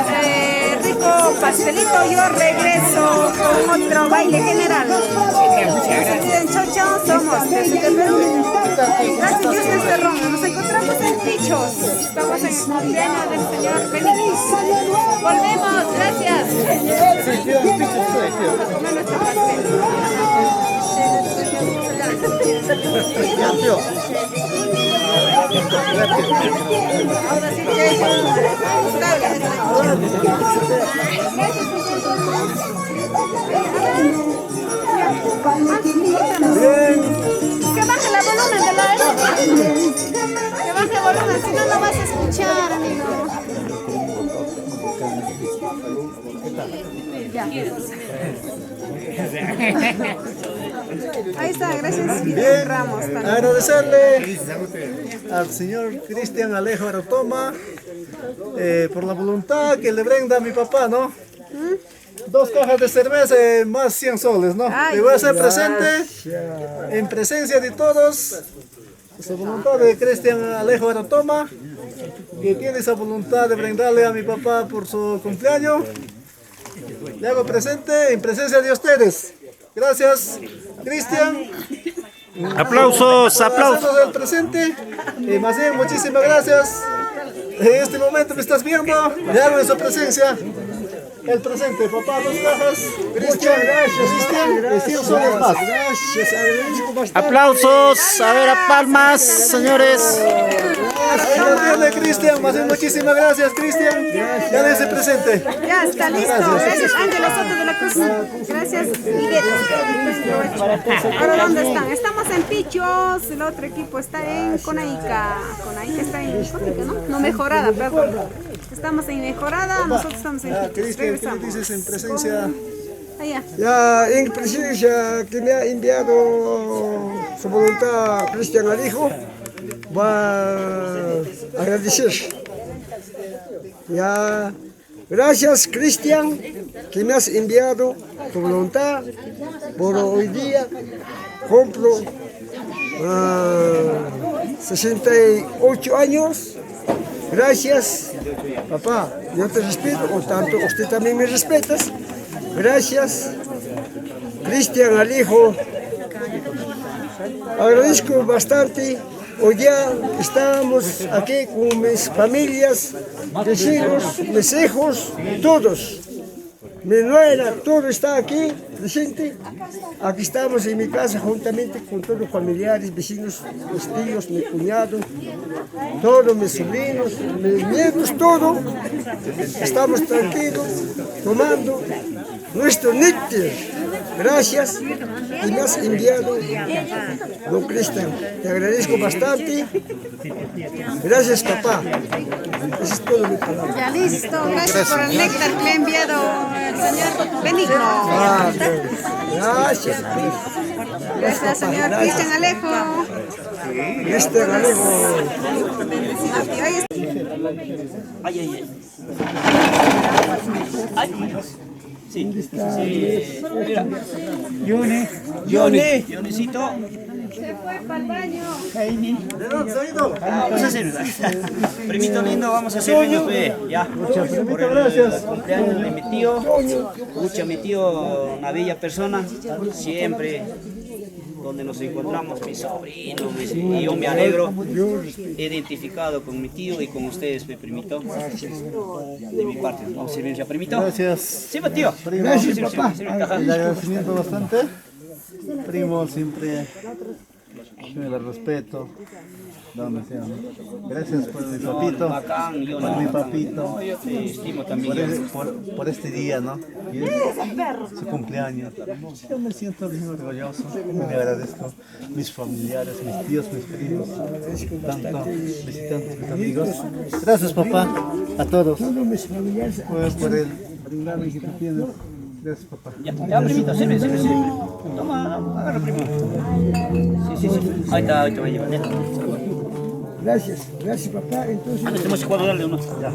pastelito, yo regreso con otro baile general. Aquí en Chocho somos desde Perú. Gracias Dios de este ronda. Nos encontramos en Tichos. Estamos en cumpleaños del señor Benítez. Volvemos, gracias. A comer nuestro pastel. Que baje el volumen de la que baje el volumen, si no, no vas a escuchar, amigo. Ya. Ahí está, gracias. Bien, Ramos también. agradecerle al señor Cristian Alejo Arotoma por la voluntad que le brinda a mi papá, ¿no? 2 cajas de cerveza más 100 soles, ¿no? Le voy a hacer presente en presencia de todos esa voluntad de Cristian Alejo Arotoma, que tiene esa voluntad de brindarle a mi papá por su cumpleaños. Le hago presente en presencia de ustedes. Gracias, Cristian. Aplausos, aplausos. Del presente. Más bien, muchísimas gracias. En este momento me estás viendo. Le hago en su presencia el presente. Papá, 2 cajas. Cristian, gracias. 100 soles más. Aplausos, a ver, a palmas, señores. Gracias, Cristian. Más bien, muchísimas gracias, Cristian. Ya de ese presente. Ya está listo. Gracias, Ángela Soto de la Cruz. Gracias, Miguel. Ahora, ¿dónde están? Estamos en Tichos. El otro equipo está en Conaica. Conaica está en Conaica, ¿no? No, Mejorada, perdón. Estamos en Mejorada. Nosotros estamos en Tichos. Cristian, ¿qué dices en presencia Ya en presidencia que me ha enviado su voluntad Cristian Alejo, va a agradecer. Ya, gracias Cristian que me has enviado tu voluntad por hoy día. Cumplo 68 años. Gracias, papá. Yo te respeto, por tanto usted también me respetas. Gracias, Cristian Alejo. Agradezco bastante. Hoy día estamos aquí con mis familias, vecinos, mis hijos, todos. Mi nuera, todo está aquí presente. Aquí estamos en mi casa juntamente con todos los familiares, vecinos, mis tíos, mi cuñado, todos mis sobrinos, mis nietos, todo. Estamos tranquilos, tomando nuestro néctar. Gracias y me has enviado, don Cristian. Te agradezco bastante. Gracias, papá. Eso es todo mi palabra. Ya listo, gracias por el néctar que le ha enviado el señor Benigno. Gracias. Gracias, señor Cristian Alejo. Cristian Alejo. Sí. Mira. Yonicito. Se fue para el baño. Vamos a hacer. Primito lindo, vamos a hacer ya. Por el cumpleaños de mi tío. Mucha mi tío, una bella persona. Siempre donde nos encontramos, mi sobrino, y yo me alegro, identificado con mi tío y con ustedes, mi primito, de mi parte. Vamos a servir ya, primito. Gracias. Sí, tío. Gracias, Sí, papá. sí, El agradecimiento bastante. Primo, siempre me la respeto. Donde sea. Gracias por mi papito. Bacán, yo por mi papito. Yo te estimo también. Por este día, ¿no? Y es su cumpleaños. Yo me siento bien orgulloso. Me agradezco. Mis familiares, mis tíos, mis primos, tanto visitantes, mis amigos. Gracias, papá. A todos. Por el regalo que tú tienes. Gracias, papá. Ya, primito, sirve. Toma, agarra, primo. Sí. Ahí está, voy a llevar. Gracias, papá. Entonces, tenemos que darle uno. Ya.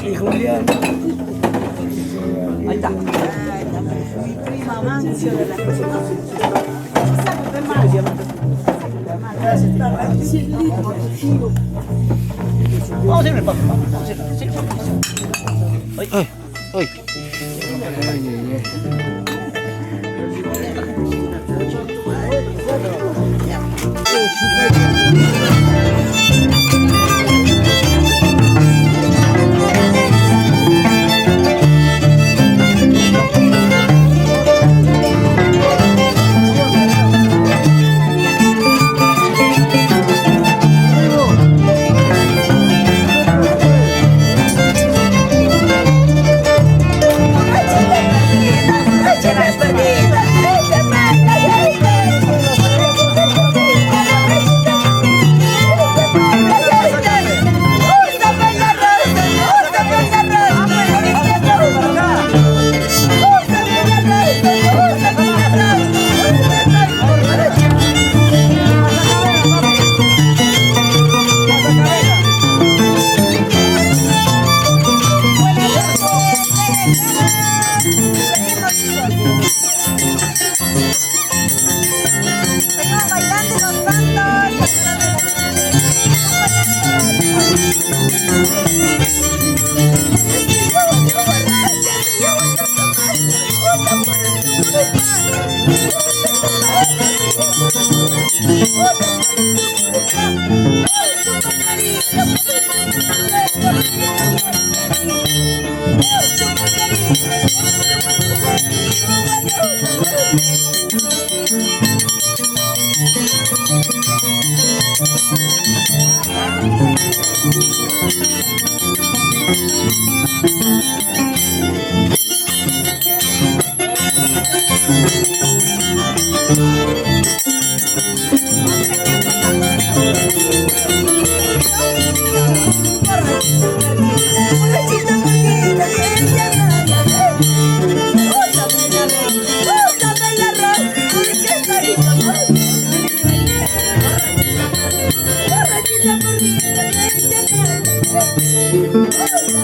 Y Julián. Ahí está. Mi prima Mancio de la Vamos a hacerle, papá. Vamos a hacerle. Ay. Thank you. Hey!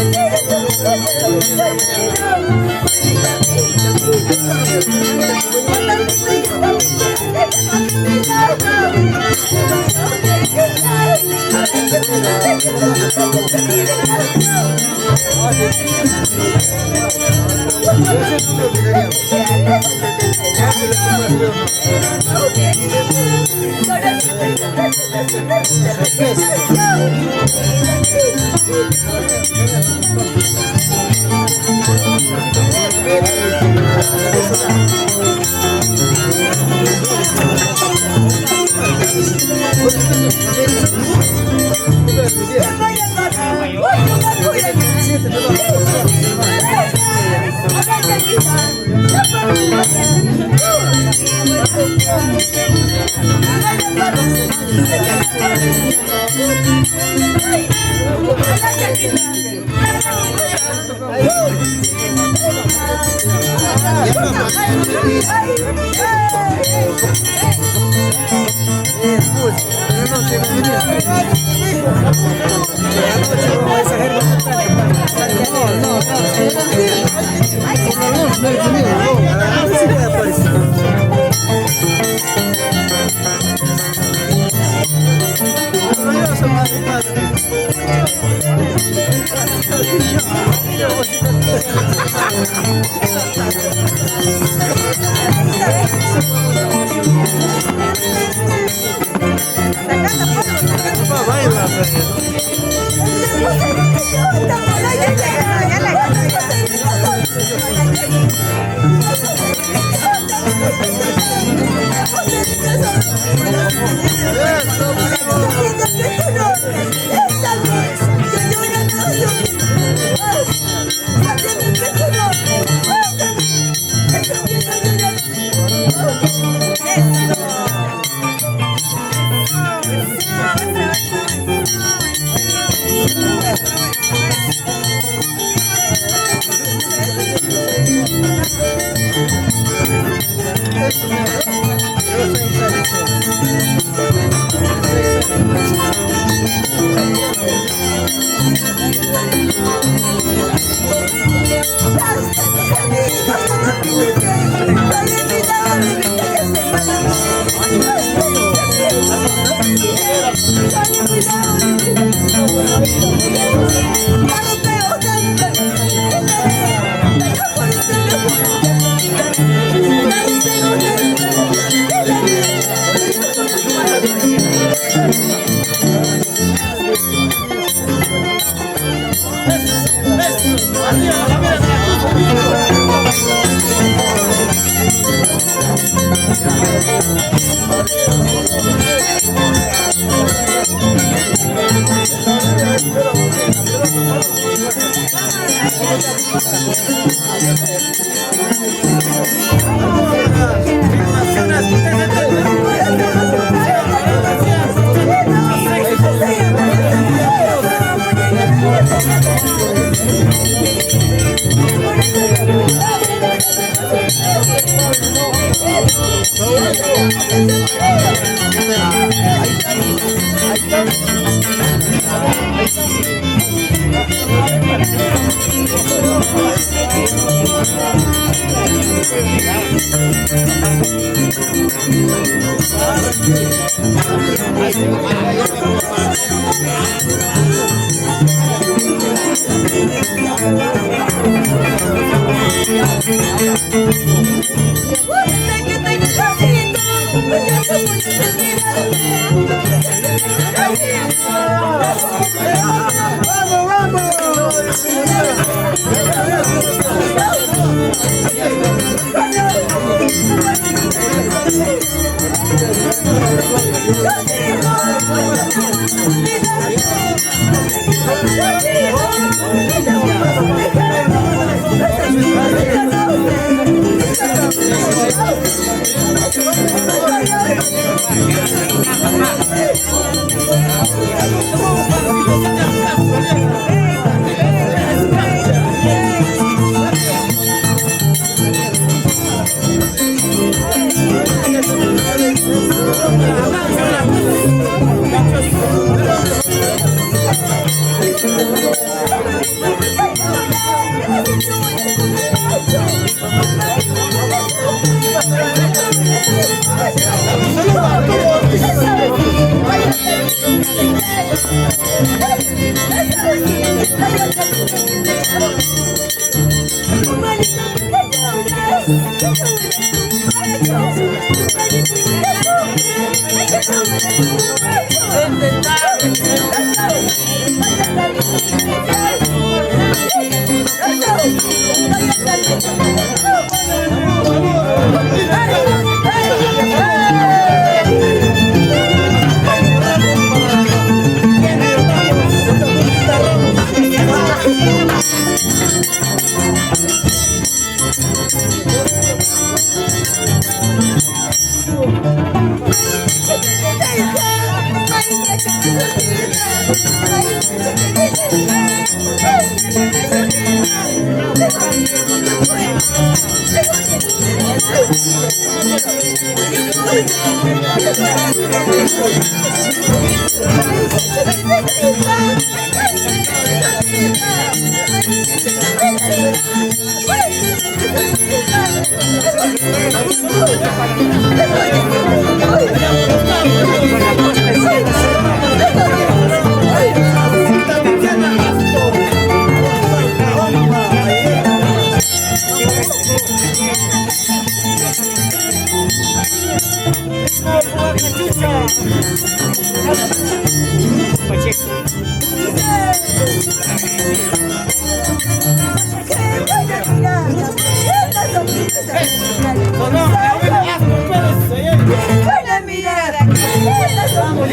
Thank you.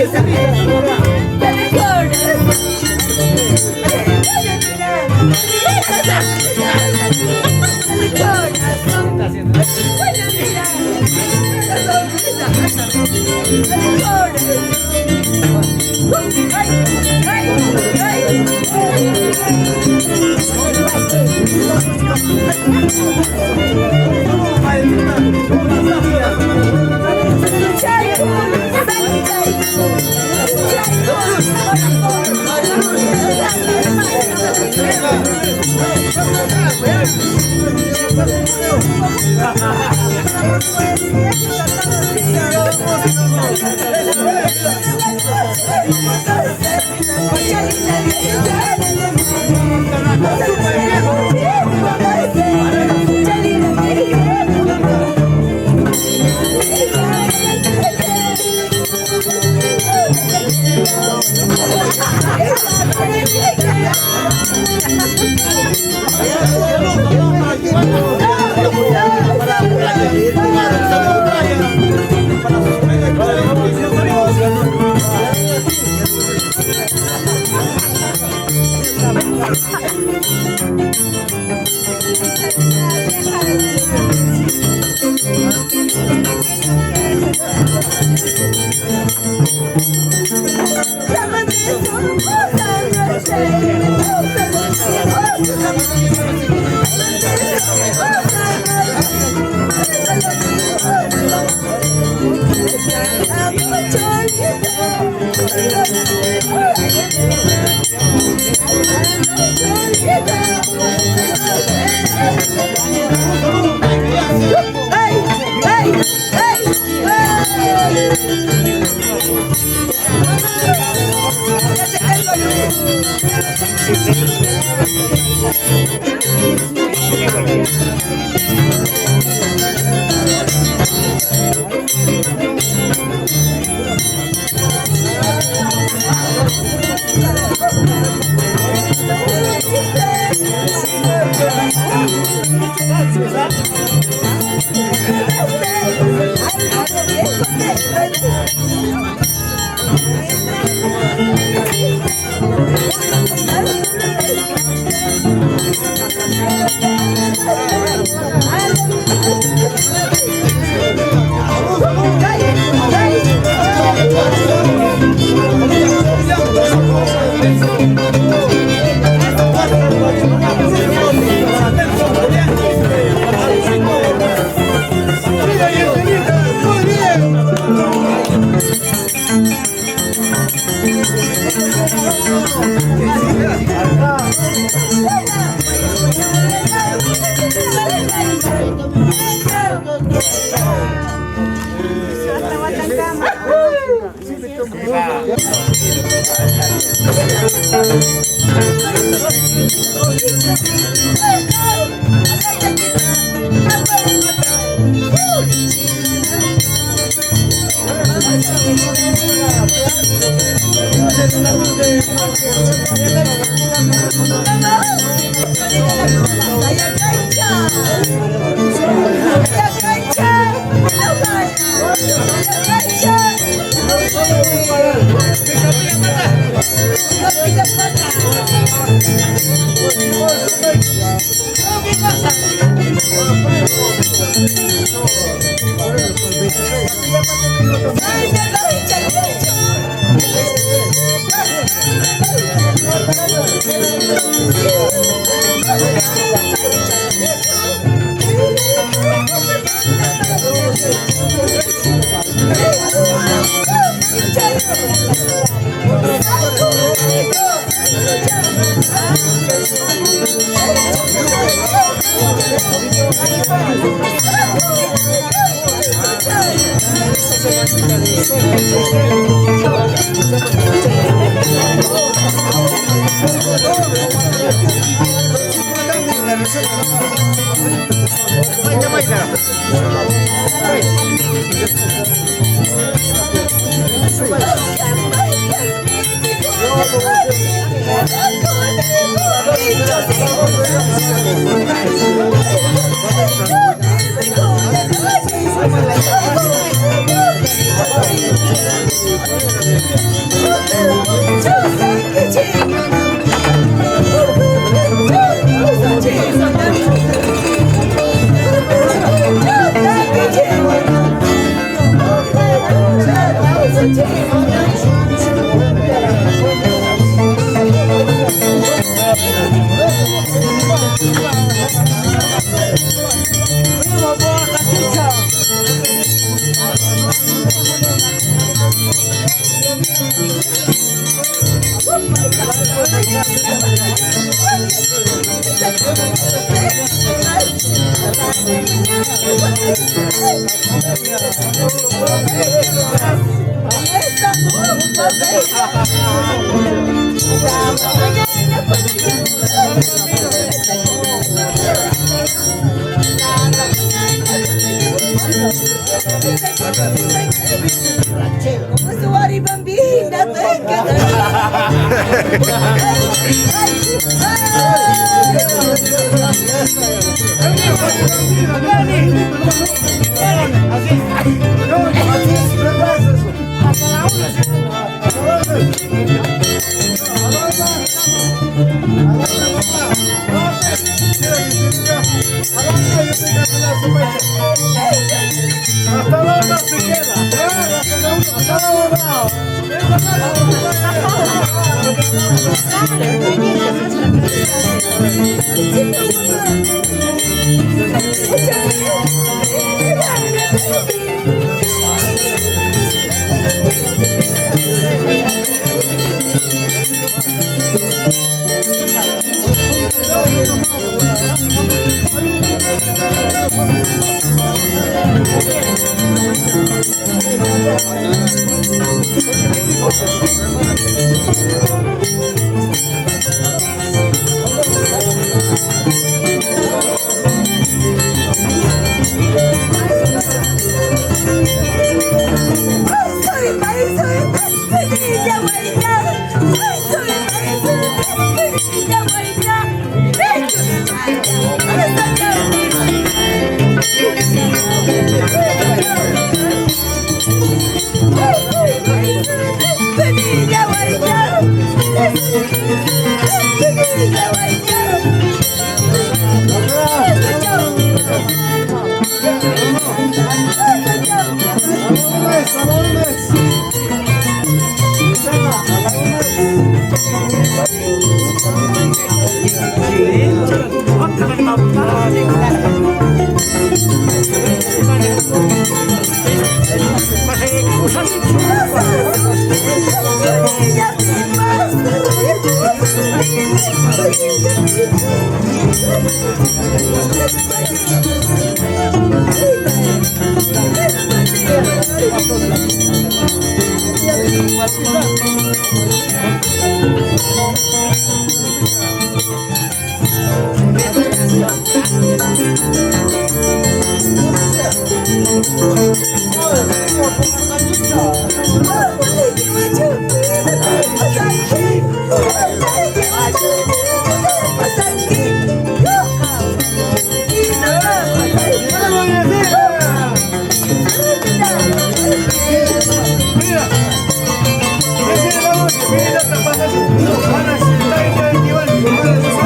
Gracias.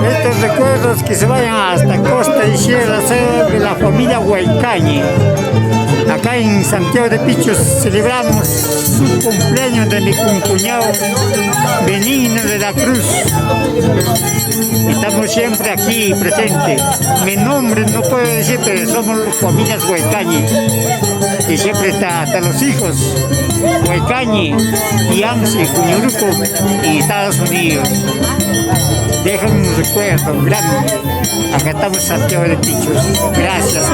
Estos recuerdos que se vayan hasta Costa y Sierra de la familia Huaycañi. Acá en Santiago de Pichos celebramos su cumpleaños de mi cuñado Benigno de la Cruz. Estamos siempre aquí presentes. Mi nombre no puedo decir, pero somos familias Huaycañi. Y siempre está hasta los hijos Huaycañi, Yamsi, Cuñuruco y Estados Unidos. Dejan un recuerdo grande. Acá estamos en Santiago de Pichos. Gracias.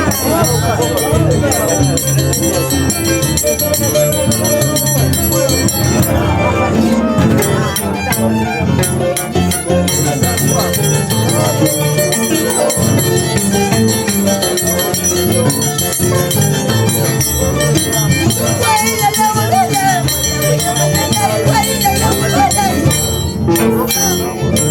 Wait,